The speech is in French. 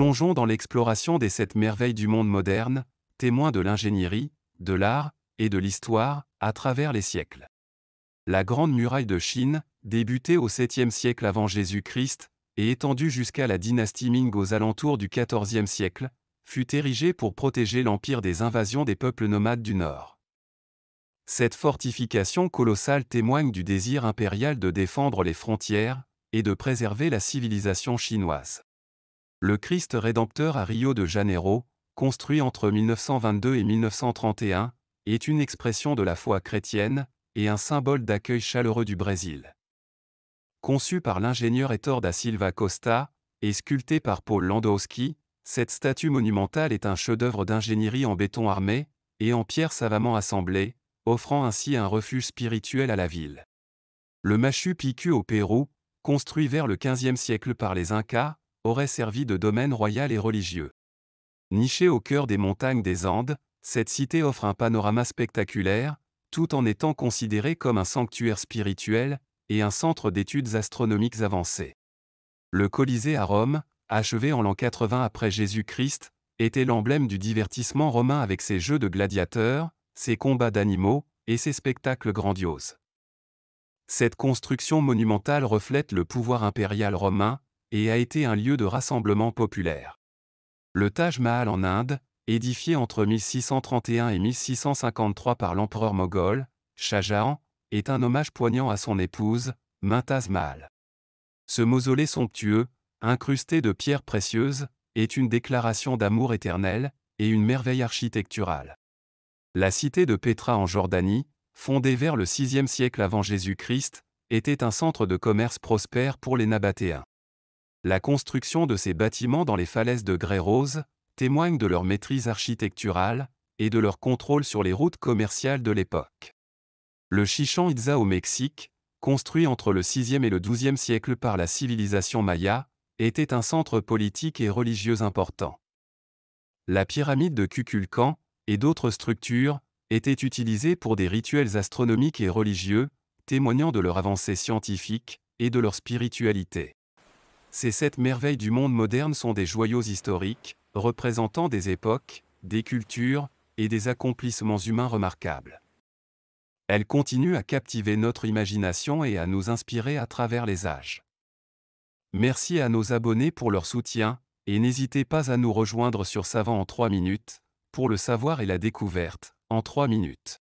Plongeons dans l'exploration des 7 merveilles du monde moderne, témoins de l'ingénierie, de l'art et de l'histoire, à travers les siècles. La Grande Muraille de Chine, débutée au 7e siècle avant Jésus-Christ, et étendue jusqu'à la dynastie Ming aux alentours du XIVe siècle, fut érigée pour protéger l'empire des invasions des peuples nomades du Nord. Cette fortification colossale témoigne du désir impérial de défendre les frontières et de préserver la civilisation chinoise. Le Christ Rédempteur à Rio de Janeiro, construit entre 1922 et 1931, est une expression de la foi chrétienne et un symbole d'accueil chaleureux du Brésil. Conçue par l'ingénieur Heitor da Silva Costa et sculptée par Paul Landowski, cette statue monumentale est un chef-d'œuvre d'ingénierie en béton armé et en pierre savamment assemblée, offrant ainsi un refuge spirituel à la ville. Le Machu Picchu au Pérou, construit vers le XVe siècle par les Incas, aurait servi de domaine royal et religieux. Nichée au cœur des montagnes des Andes, cette cité offre un panorama spectaculaire, tout en étant considérée comme un sanctuaire spirituel et un centre d'études astronomiques avancées. Le Colisée à Rome, achevé en l'an 80 après Jésus-Christ, était l'emblème du divertissement romain avec ses jeux de gladiateurs, ses combats d'animaux et ses spectacles grandioses. Cette construction monumentale reflète le pouvoir impérial romain et a été un lieu de rassemblement populaire. Le Taj Mahal en Inde, édifié entre 1631 et 1653 par l'empereur moghol, Shah Jahan, est un hommage poignant à son épouse, Mumtaz Mahal. Ce mausolée somptueux, incrusté de pierres précieuses, est une déclaration d'amour éternel et une merveille architecturale. La cité de Pétra en Jordanie, fondée vers le VIe siècle avant Jésus-Christ, était un centre de commerce prospère pour les Nabatéens. La construction de ces bâtiments dans les falaises de grès rose témoigne de leur maîtrise architecturale et de leur contrôle sur les routes commerciales de l'époque. Le Chichén Itzá au Mexique, construit entre le VIe et le XIIe siècle par la civilisation maya, était un centre politique et religieux important. La pyramide de Kukulkan et d'autres structures étaient utilisées pour des rituels astronomiques et religieux, témoignant de leur avancée scientifique et de leur spiritualité. Ces 7 merveilles du monde moderne sont des joyaux historiques, représentant des époques, des cultures et des accomplissements humains remarquables. Elles continuent à captiver notre imagination et à nous inspirer à travers les âges. Merci à nos abonnés pour leur soutien, et n'hésitez pas à nous rejoindre sur Savant en 3 minutes, pour le savoir et la découverte, en 3 minutes.